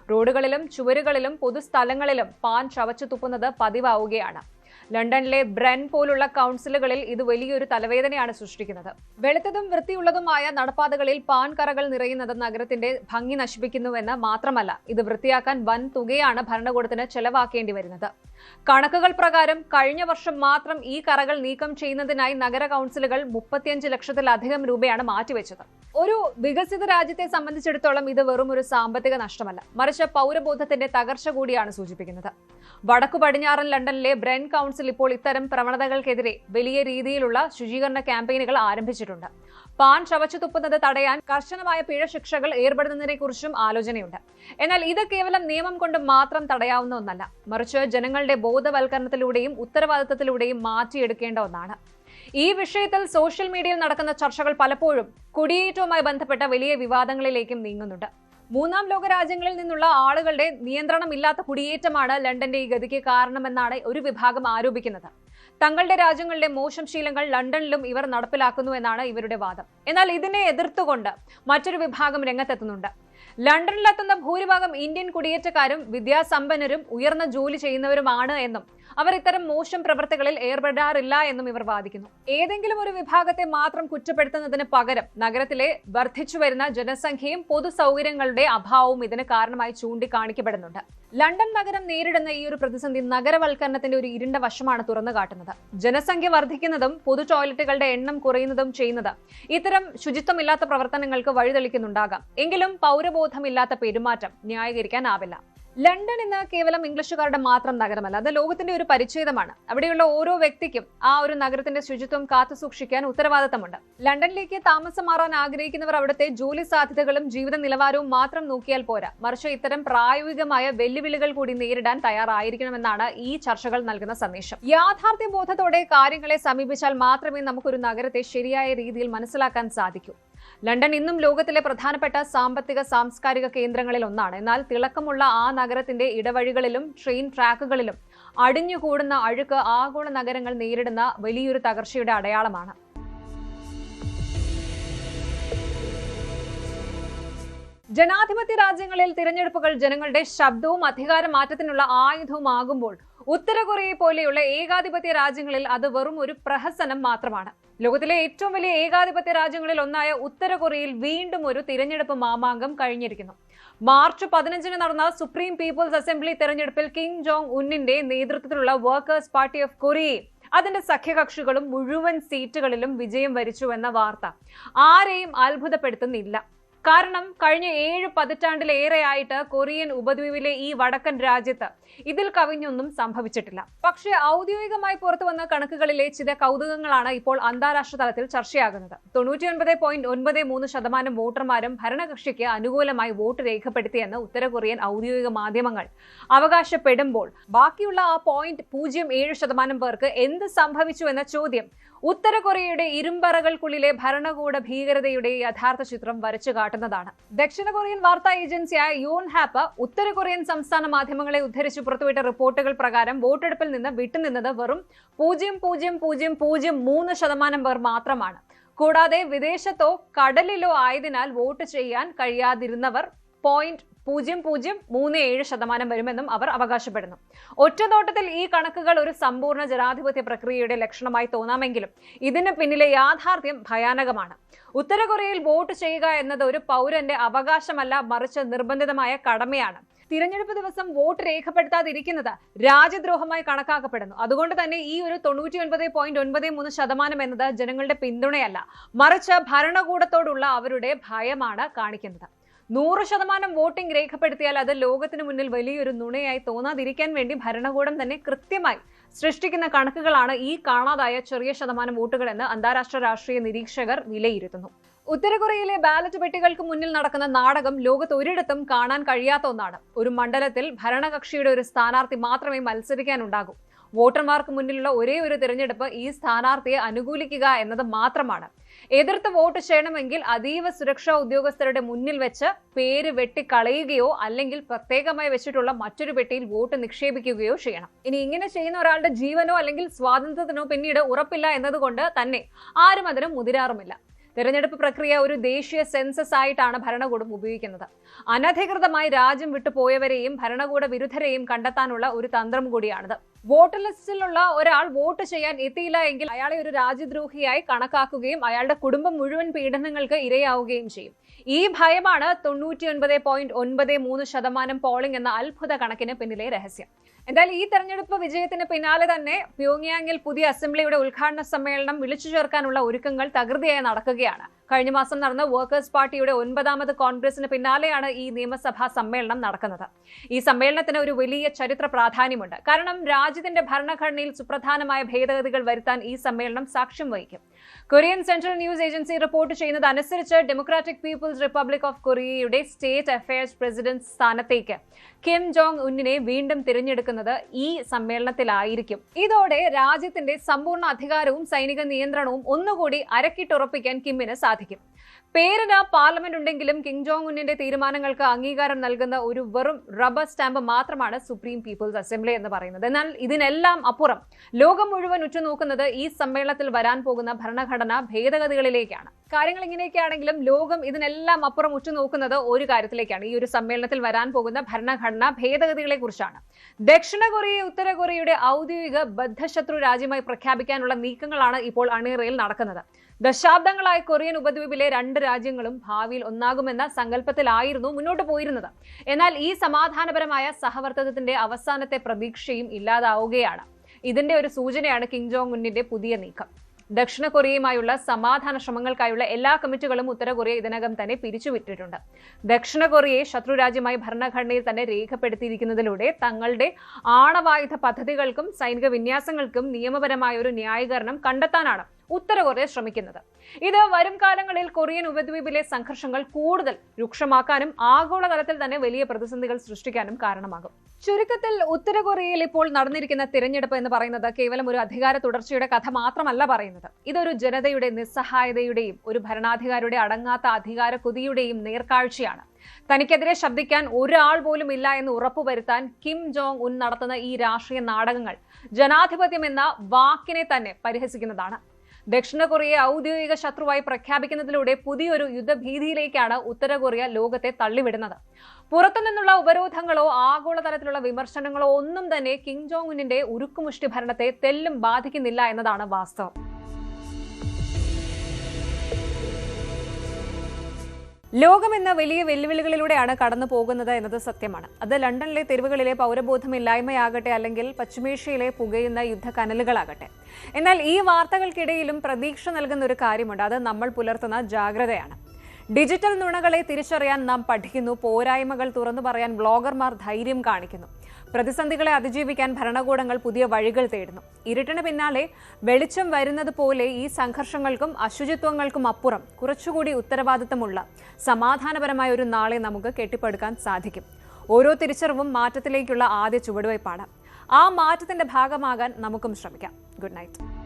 റോഡുകളിലും ചുവരുകളിലും പൊതുസ്ഥലങ്ങളിലും പാൻ ചവച്ചു തുപ്പുന്നത് പതിവാവുകയാണ്. ലണ്ടനിലെ ബ്രെൻ പോലുള്ള കൗൺസിലുകളിൽ ഇത് വലിയൊരു തലവേദനയാണ് സൃഷ്ടിക്കുന്നത്. വെളുത്തതും വൃത്തിയുള്ളതുമായ നടപ്പാതകളിൽ പാൻ കറകൾ നിറയുന്നത് നഗരത്തിന്റെ ഭംഗി നശിപ്പിക്കുന്നുവെന്ന് മാത്രമല്ല, ഇത് വൃത്തിയാക്കാൻ വൻ തുകയാണ് ഭരണകൂടത്തിന് ചെലവാക്കേണ്ടി വരുന്നത്. കണക്കുകൾ പ്രകാരം കഴിഞ്ഞ വർഷം മാത്രം ഈ കറകൾ നീക്കം ചെയ്യുന്നതിനായി നഗര കൗൺസിലുകൾ 35 ലക്ഷത്തിലധികം രൂപയാണ് മാറ്റിവെച്ചത്. ഒരു വികസിത രാജ്യത്തെ സംബന്ധിച്ചിടത്തോളം ഇത് വെറും ഒരു സാമ്പത്തിക നഷ്ടമല്ല, മറിച്ച് പൗരബോധത്തിന്റെ തകർച്ച കൂടിയാണ് സൂചിപ്പിക്കുന്നത്. വടക്കു പടിഞ്ഞാറൻ ലണ്ടനിലെ ബ്രെൻ കൗൺസിൽ ഇപ്പോൾ ഇത്തരം പ്രവണതകൾക്കെതിരെ വലിയ രീതിയിലുള്ള ശുചീകരണ ക്യാമ്പയിനുകൾ ആരംഭിച്ചിട്ടുണ്ട്. പാൻ ചവച്ചു തുപ്പുന്നത് തടയാൻ കർശനമായ പിഴ ശിക്ഷകൾ ഏർപ്പെടുന്നതിനെക്കുറിച്ചും ആലോചനയുണ്ട്. എന്നാൽ ഇത് കേവലം നിയമം കൊണ്ട് മാത്രം തടയാവുന്ന ഒന്നല്ല, മറിച്ച് ജനങ്ങളുടെ ബോധവൽക്കരണത്തിലൂടെയും ഉത്തരവാദിത്തത്തിലൂടെയും മാറ്റിയെടുക്കേണ്ട ഒന്നാണ്. ഈ വിഷയത്തിൽ സോഷ്യൽ മീഡിയയിൽ നടക്കുന്ന ചർച്ചകൾ പലപ്പോഴും കുടിയേറ്റവുമായി ബന്ധപ്പെട്ട വലിയ വിവാദങ്ങളിലേക്കും നീങ്ങുന്നുണ്ട്. മൂന്നാം ലോക രാജ്യങ്ങളിൽ നിന്നുള്ള ആളുകളുടെ നിയന്ത്രണമില്ലാത്ത കുടിയേറ്റമാണ് ലണ്ടന്റെ ഈ ഗതിക്ക് കാരണമെന്നാണ് ഒരു വിഭാഗം ആരോപിക്കുന്നത്. തങ്ങളുടെ രാജ്യങ്ങളിലെ മോശം ശീലങ്ങൾ ലണ്ടനിലും ഇവർ നടപ്പിലാക്കുന്നു എന്നാണ് ഇവരുടെ വാദം. എന്നാൽ ഇതിനെ എതിർത്തുകൊണ്ട് മറ്റൊരു വിഭാഗം രംഗത്തെത്തുന്നുണ്ട്. ലണ്ടനിലെത്തുന്ന ഭൂരിഭാഗം ഇന്ത്യൻ കുടിയേറ്റക്കാരും വിദ്യാസമ്പന്നരും ഉയർന്ന ജോലി ചെയ്യുന്നവരുമാണ് എന്നും അവർ ഇത്തരം മോശം പ്രവൃത്തികളിൽ ഏർപ്പെടാറില്ല എന്നും ഇവർ വാദിക്കുന്നു. ഏതെങ്കിലും ഒരു വിഭാഗത്തെ മാത്രം കുറ്റപ്പെടുത്തുന്നതിന് പകരം നഗരത്തിലെ വർദ്ധിച്ചുവരുന്ന ജനസംഖ്യയും പൊതു സൗകര്യങ്ങളുടെ അഭാവവും ഇതിന് കാരണമായി ചൂണ്ടിക്കാണിക്കപ്പെടുന്നുണ്ട്. ലണ്ടൻ നഗരം നേരിടുന്ന ഈ ഒരു പ്രതിസന്ധി നഗരവൽക്കരണത്തിന്റെ ഒരു ഇരുണ്ട വശമാണ് തുറന്നു കാട്ടുന്നത്. ജനസംഖ്യ വർദ്ധിക്കുന്നതും പൊതു ടോയ്ലറ്റുകളുടെ എണ്ണം കുറയുന്നതും ചെയ്യുന്നത് ഇത്തരം ശുചിത്വമില്ലാത്ത പ്രവർത്തനങ്ങൾക്ക് വഴിതെളിക്കുന്നുണ്ടാകാം. എങ്കിലും പൗരബോധമില്ലാത്ത പെരുമാറ്റം ന്യായീകരിക്കാനാവില്ല. ലണ്ടൻ ഇന്ന് കേവലം ഇംഗ്ലീഷുകാരുടെ മാത്രം നഗരമല്ല, അത് ലോകത്തിന്റെ ഒരു പരിച്ഛേദമാണ്. അവിടെയുള്ള ഓരോ വ്യക്തിക്കും ആ ഒരു നഗരത്തിന്റെ ശുചിത്വം കാത്തുസൂക്ഷിക്കാൻ ഉത്തരവാദിത്തമുണ്ട്. ലണ്ടനിലേക്ക് താമസം മാറാൻ ആഗ്രഹിക്കുന്നവർ അവിടുത്തെ ജോലി സാധ്യതകളും ജീവിത നിലവാരവും മാത്രം നോക്കിയാൽ പോരാ, മറിച്ച് ഇത്തരം പ്രായോഗികമായ വെല്ലുവിളികൾ കൂടി നേരിടാൻ തയ്യാറായിരിക്കണമെന്നാണ് ഈ ചർച്ചകൾ നൽകുന്ന സന്ദേശം. യാഥാർത്ഥ്യ ബോധത്തോടെ കാര്യങ്ങളെ സമീപിച്ചാൽ മാത്രമേ നമുക്കൊരു നഗരത്തെ ശരിയായ രീതിയിൽ മനസ്സിലാക്കാൻ സാധിക്കൂ. ലണ്ടൻ ഇന്നും ലോകത്തിലെ പ്രധാനപ്പെട്ട സാമ്പത്തിക സാംസ്കാരിക കേന്ദ്രങ്ങളിൽ ഒന്നാണ്. എന്നാൽ തിളക്കമുള്ള ആ നഗരത്തിന്റെ ഇടവഴികളിലും ട്രെയിൻ ട്രാക്കുകളിലും അടിഞ്ഞുകൂടുന്ന അഴുക്ക് ആഗോള നഗരങ്ങൾ നേരിടുന്ന വലിയൊരു തകർച്ചയുടെ അടയാളമാണ്. ജനാധിപത്യ രാജ്യങ്ങളിൽ തിരഞ്ഞെടുപ്പുകൾ ജനങ്ങളുടെ ശബ്ദവും അധികാരമാറ്റത്തിനുള്ള ആയുധവുമാകുമ്പോൾ ഉത്തര കൊറിയയെ പോലെയുള്ള ഏകാധിപത്യ രാജ്യങ്ങളിൽ അത് വെറും ഒരു പ്രഹസനം മാത്രമാണ്. ലോകത്തിലെ ഏറ്റവും വലിയ ഏകാധിപത്യ രാജ്യങ്ങളിൽ ഒന്നായ ഉത്തര കൊറിയയിൽ വീണ്ടും ഒരു തിരഞ്ഞെടുപ്പ് മാമാങ്കം കഴിഞ്ഞിരിക്കുന്നു. മാർച്ച് 15 നടന്ന സുപ്രീം പീപ്പിൾസ് അസംബ്ലി തെരഞ്ഞെടുപ്പിൽ കിം ജോങ് ഉന്നിന്റെ നേതൃത്വത്തിലുള്ള വർക്കേഴ്സ് പാർട്ടി ഓഫ് കൊറിയയും അതിന്റെ സഖ്യകക്ഷികളും മുഴുവൻ സീറ്റുകളിലും വിജയം വരിച്ചുവെന്ന വാർത്ത ആരെയും അത്ഭുതപ്പെടുത്തുന്നില്ല. കാരണം കഴിഞ്ഞ 7 പതിറ്റാണ്ടിലേറെയായിട്ട് കൊറിയൻ ഉപദ്വീപിലെ ഈ വടക്കൻ രാജ്യത്ത് ഇതിൽ കവിഞ്ഞൊന്നും സംഭവിച്ചിട്ടില്ല. പക്ഷേ ഔദ്യോഗികമായി പുറത്തു വന്ന കണക്കുകളിലെ ചില കൗതുകങ്ങളാണ് ഇപ്പോൾ അന്താരാഷ്ട്ര തലത്തിൽ ചർച്ചയാകുന്നത്. 99.93% വോട്ടർമാരും ഭരണകക്ഷിക്ക് അനുകൂലമായി വോട്ട് രേഖപ്പെടുത്തിയെന്ന് ഉത്തര കൊറിയൻ ഔദ്യോഗിക മാധ്യമങ്ങൾ അവകാശപ്പെടുമ്പോൾ ബാക്കിയുള്ള ആ 0.07% പേർക്ക് എന്ത് സംഭവിച്ചു എന്ന ചോദ്യം ഉത്തര കൊറിയയുടെ ഇരുമ്പറകൾക്കുള്ളിലെ ഭരണകൂട ഭീകരതയുടെ യഥാർത്ഥ ചിത്രം വരച്ചു കാട്ടുന്നതാണ്. ദക്ഷിണ കൊറിയൻ വാർത്താ ഏജൻസിയായ യോൺഹാപ്പ് ഉത്തര കൊറിയൻ സംസ്ഥാന മാധ്യമങ്ങളെ ഉദ്ധരിച്ച് പുറത്തുവിട്ട റിപ്പോർട്ടുകൾ പ്രകാരം വോട്ടെടുപ്പിൽ നിന്ന് വിട്ടുനിന്നത് വെറും 0.0003% പേർ മാത്രമാണ്. കൂടാതെ വിദേശത്തോ കടലിലോ ആയതിനാൽ വോട്ട് ചെയ്യാൻ കഴിയാതിരുന്നവർ 0.0037% വരുമെന്നും അവർ അവകാശപ്പെടുന്നു. ഒറ്റനോട്ടത്തിൽ ഈ കണക്കുകൾ ഒരു സമ്പൂർണ്ണ ജനാധിപത്യ പ്രക്രിയയുടെ ലക്ഷണമായി തോന്നാമെങ്കിലും ഇതിന് പിന്നിലെ യാഥാർത്ഥ്യം ഭയാനകമാണ്. ഉത്തര കൊറിയയിൽ വോട്ട് ചെയ്യുക എന്നത് ഒരു പൗരന്റെ അവകാശമല്ല, മറിച്ച് നിർബന്ധിതമായ കടമയാണ്. തിരഞ്ഞെടുപ്പ് ദിവസം വോട്ട് രേഖപ്പെടുത്താതിരിക്കുന്നത് രാജ്യദ്രോഹമായി കണക്കാക്കപ്പെടുന്നു. അതുകൊണ്ട് തന്നെ ഈ ഒരു 99.93% എന്നത് ജനങ്ങളുടെ പിന്തുണയല്ല, മറിച്ച് ഭരണകൂടത്തോടുള്ള അവരുടെ ഭയമാണ് കാണിക്കുന്നത്. 100% വോട്ടിംഗ് രേഖപ്പെടുത്തിയാൽ അത് ലോകത്തിന് മുന്നിൽ വലിയൊരു നുണയായി തോന്നാതിരിക്കാൻ വേണ്ടി ഭരണകൂടം തന്നെ കൃത്യമായി സൃഷ്ടിക്കുന്ന കണക്കുകളാണ് ഈ കാണാതായ ചെറിയ ശതമാനം വോട്ടുകൾ എന്ന് അന്താരാഷ്ട്ര രാഷ്ട്രീയ നിരീക്ഷകർ വിലയിരുത്തുന്നു. ഉത്തര കൊറിയയിലെ ബാലറ്റ് പെട്ടികൾക്ക് മുന്നിൽ നടക്കുന്ന നാടകം ലോകത്ത് ഒരിടത്തും കാണാൻ കഴിയാത്ത ഒന്നാണ്. ഒരു മണ്ഡലത്തിൽ ഭരണകക്ഷിയുടെ ഒരു സ്ഥാനാർത്ഥി മാത്രമേ മത്സരിക്കാനുണ്ടാകൂ. വോട്ടർമാർക്ക് മുന്നിലുള്ള ഒരേ ഒരു തിരഞ്ഞെടുപ്പ് ഈ സ്ഥാനാർത്ഥിയെ അനുകൂലിക്കുക എന്നത് മാത്രമാണ്. എതിർത്ത് വോട്ട് ചെയ്യണമെങ്കിൽ അതീവ സുരക്ഷാ ഉദ്യോഗസ്ഥരുടെ മുന്നിൽ വെച്ച് പേര് വെട്ടിക്കളയുകയോ അല്ലെങ്കിൽ പ്രത്യേകമായി വെച്ചിട്ടുള്ള മറ്റൊരു പെട്ടിയിൽ വോട്ട് നിക്ഷേപിക്കുകയോ ചെയ്യണം. ഇനി ഇങ്ങനെ ചെയ്യുന്ന ഒരാളുടെ ജീവനോ അല്ലെങ്കിൽ സ്വാതന്ത്ര്യത്തിനോ പിന്നീട് ഉറപ്പില്ല എന്നതുകൊണ്ട് തന്നെ ആരും അതിന് മുതിരാറുമില്ല. തെരഞ്ഞെടുപ്പ് പ്രക്രിയ ഒരു ദേശീയ സെൻസസ് ആയിട്ടാണ് ഭരണകൂടം ഉപയോഗിക്കുന്നത്. അനധികൃതമായി രാജ്യം വിട്ടുപോയവരെയും ഭരണകൂട വിരുദ്ധരെയും കണ്ടെത്താനുള്ള ഒരു തന്ത്രം കൂടിയാണിത്. വോട്ടർ ലിസ്റ്റിലുള്ള ഒരാൾ വോട്ട് ചെയ്യാൻ എത്തിയില്ല എങ്കിൽ അയാളെ ഒരു രാജ്യദ്രോഹിയായി കണക്കാക്കുകയും അയാളുടെ കുടുംബം മുഴുവൻ പീഡനങ്ങൾക്ക് ഇരയാവുകയും ചെയ്യും. ഈ ഭയമാണ് 99.93% പോളിംഗ് എന്ന അത്ഭുത കണക്കിന് പിന്നിലെ രഹസ്യം. എന്തായാലും ഈ തെരഞ്ഞെടുപ്പ് വിജയത്തിന് പിന്നാലെ തന്നെ പ്യോങ്യാങ്ങിൽ പുതിയ അസംബ്ലിയുടെ ഉദ്ഘാടന സമ്മേളനം വിളിച്ചു ചേർക്കാനുള്ള ഒരുക്കങ്ങൾ തകൃതിയായി നടക്കുകയാണ്. കഴിഞ്ഞ മാസം നടന്ന വർക്കേഴ്സ് പാർട്ടിയുടെ 9ാമത് കോൺഗ്രസിന് പിന്നാലെയാണ് ഈ നിയമസഭാ സമ്മേളനം നടക്കുന്നത്. ഈ സമ്മേളനത്തിന് ഒരു വലിയ ചരിത്ര പ്രാധാന്യമുണ്ട്. കാരണം രാജ്യത്തിന്റെ ഭരണഘടനയിൽ സുപ്രധാനമായ ഭേദഗതികൾ വരുത്താൻ ഈ സമ്മേളനം സാക്ഷ്യം വഹിക്കും. Korean central news agency report ചെയ്യുന്നത് അനുസരിച്ച് ഡെമോക്രാറ്റിക് പീപ്പിൾസ് റിപ്പബ്ലിക് ഓഫ് കൊറിയയുടെ സ്റ്റേറ്റ് അഫയേഴ്സ് പ്രസിഡന്റ് സ്ഥാനത്തേക്ക് കിം ജോങ് ഉന്നിനെ വീണ്ടും തിരഞ്ഞെടുക്കുന്നത് ഈ സമ്മേളനത്തിലായിരിക്കും. ഇതോടെ രാജ്യത്തിന്റെ സമ്പൂർണ്ണ അധികാരവും സൈനിക നിയന്ത്രണവും ഒന്നുകൂടി അരക്കിട്ടുറപ്പിക്കാൻ കിമ്മിന് സാധിക്കും. പേരിന് പാർലമെന്റ് ഉണ്ടെങ്കിലും കിം ജോങ് ഉന്നിന്റെ തീരുമാനങ്ങൾക്ക് അംഗീകാരം നൽകുന്ന ഒരു വെറും റബ്ബർ സ്റ്റാമ്പ് മാത്രമാണ് സുപ്രീം പീപ്പിൾസ് അസംബ്ലി എന്ന് പറയുന്നത്. എന്നാൽ ഇതിനെല്ലാം അപ്പുറം ലോകം മുഴുവൻ ഉറ്റുനോക്കുന്നത് ഈ സമ്മേളനത്തിൽ വരാൻ പോകുന്ന ഭരണഘടനാ ഭേദഗതികളിലേക്കാണ്. കാര്യങ്ങൾ ഇങ്ങനെയൊക്കെയാണെങ്കിലും ലോകം ഇതിനെല്ലാം അപ്പുറം ഉറ്റുനോക്കുന്നത് ഒരു കാര്യത്തിലേക്കാണ്. ഈ ഒരു സമ്മേളനത്തിൽ വരാൻ പോകുന്ന ഭരണഘടനാ ഭേദഗതികളെ കുറിച്ചാണ്. ദക്ഷിണ കൊറിയയെ ഉത്തര കൊറിയയുടെ ഔദ്യോഗിക ബദ്ധശത്രു രാജ്യമായി പ്രഖ്യാപിക്കാനുള്ള നീക്കങ്ങളാണ് ഇപ്പോൾ അണിയറയിൽ നടക്കുന്നത്. ദശാബ്ദങ്ങളായി കൊറിയൻ ഉപദ്വീപിലെ 2 രാജ്യങ്ങളും ഭാവിയിൽ ഒന്നാകുമെന്ന സങ്കല്പത്തിലായിരുന്നു മുന്നോട്ട് പോയിരുന്നത്. എന്നാൽ ഈ സമാധാനപരമായ സഹവർത്തിത്വത്തിന്റെ അവസാനത്തെ പ്രതീക്ഷയും ഇല്ലാതാവുകയാണ്. ഇതിന്റെ ഒരു സൂചനയാണ് കിം ജോങ് ഉന്നിന്റെ പുതിയ നീക്കം. ദക്ഷിണ കൊറിയയുമായുള്ള സമാധാന ശ്രമങ്ങൾക്കായുള്ള എല്ലാ കമ്മിറ്റികളും ഉത്തര കൊറിയ ഇതിനകം തന്നെ പിരിച്ചുവിട്ടിട്ടുണ്ട്. ദക്ഷിണ കൊറിയയെ ശത്രുരാജ്യമായി ഭരണഘടനയിൽ തന്നെ രേഖപ്പെടുത്തിയിരിക്കുന്നതിലൂടെ തങ്ങളുടെ ആണവായുധ പദ്ധതികൾക്കും സൈനിക വിന്യാസങ്ങൾക്കും നിയമപരമായ ഒരു ന്യായീകരണം കണ്ടെത്താനാണ് ഉത്തര കൊറിയ ശ്രമിക്കുന്നത്. ഇത് വരും കാലങ്ങളിൽ കൊറിയൻ ഉപദ്വീപിലെ സംഘർഷങ്ങൾ കൂടുതൽ രൂക്ഷമാക്കാനും ആഗോളതലത്തിൽ തന്നെ വലിയ പ്രതിസന്ധികൾ സൃഷ്ടിക്കാനും കാരണമാകും. ചുരുക്കത്തിൽ ഉത്തര കൊറിയയിൽ ഇപ്പോൾ നടന്നിരിക്കുന്ന തിരഞ്ഞെടുപ്പ് എന്ന് പറയുന്നത് കേവലം ഒരു അധികാര തുടർച്ചയുടെ കഥ മാത്രമല്ല പറയുന്നത്. ഇതൊരു ജനതയുടെ നിസ്സഹായതയുടെയും ഒരു ഭരണാധികാരിയുടെ അടങ്ങാത്ത അധികാര കൊതിയുടെയും നേർക്കാഴ്ചയാണ്. തനിക്കെതിരെ ശബ്ദിക്കാൻ ഒരാൾ പോലും ഇല്ല എന്ന് ഉറപ്പുവരുത്താൻ കിം ജോങ് ഉൻ നടത്തുന്ന ഈ രാഷ്ട്രീയ നാടകങ്ങൾ ജനാധിപത്യം എന്ന വാക്കിനെ തന്നെ പരിഹസിക്കുന്നതാണ്. ദക്ഷിണ കൊറിയയെ ഔദ്യോഗിക ശത്രുവായി പ്രഖ്യാപിക്കുന്നതിലൂടെ പുതിയൊരു യുദ്ധഭീതിയിലേക്കാണ് ഉത്തര കൊറിയ ലോകത്തെ തള്ളിവിടുന്നത്. പുറത്തുനിന്നുള്ള ഉപരോധങ്ങളോ ആഗോളതലത്തിലുള്ള വിമർശനങ്ങളോ ഒന്നും തന്നെ കിം ജോങ് ഉന്നിന്റെ ഉരുക്കുമുഷ്ടി ഭരണത്തെ തെല്ലും ബാധിക്കുന്നില്ല എന്നതാണ് വാസ്തവം. ലോകം എന്ന വലിയ വെല്ലുവിളികളിലൂടെയാണ് കടന്നു പോകുന്നത് എന്നത് സത്യമാണ്. അത് ലണ്ടനിലെ തെരുവുകളിലെ പൗരബോധമില്ലായ്മയാകട്ടെ, അല്ലെങ്കിൽ പശ്ചിമേഷ്യയിലെ പുകയുന്ന യുദ്ധക്കനലുകളാകട്ടെ. എന്നാൽ ഈ വാർത്തകൾക്കിടയിലും പ്രതീക്ഷ നൽകുന്ന ഒരു കാര്യമുണ്ട്. അത് നമ്മൾ പുലർത്തുന്ന ജാഗ്രതയാണ്. ഡിജിറ്റൽ നുണകളെ തിരിച്ചറിയാൻ നാം പഠിക്കുന്നു. പോരായ്മകൾ തുറന്നു പറയാൻ ബ്ലോഗർമാർ ധൈര്യം കാണിക്കുന്നു. പ്രതിസന്ധികളെ അതിജീവിക്കാൻ ഭരണകൂടങ്ങൾ പുതിയ വഴികൾ തേടുന്നു. ഇരുട്ടിന് പിന്നാലെ വെളിച്ചം വരുന്നത് പോലെ ഈ സംഘർഷങ്ങൾക്കും അശുചിത്വങ്ങൾക്കും അപ്പുറം കുറച്ചുകൂടി ഉത്തരവാദിത്തമുള്ള സമാധാനപരമായ ഒരു നാളെ നമുക്ക് കെട്ടിപ്പടുക്കാൻ സാധിക്കും. ഓരോ തിരിച്ചറിവും മാറ്റത്തിലേക്കുള്ള ആദ്യ ചുവടുവയ്പ്പാണ്. ആ മാറ്റത്തിന്റെ ഭാഗമാകാൻ നമുക്കും ശ്രമിക്കാം. Good night.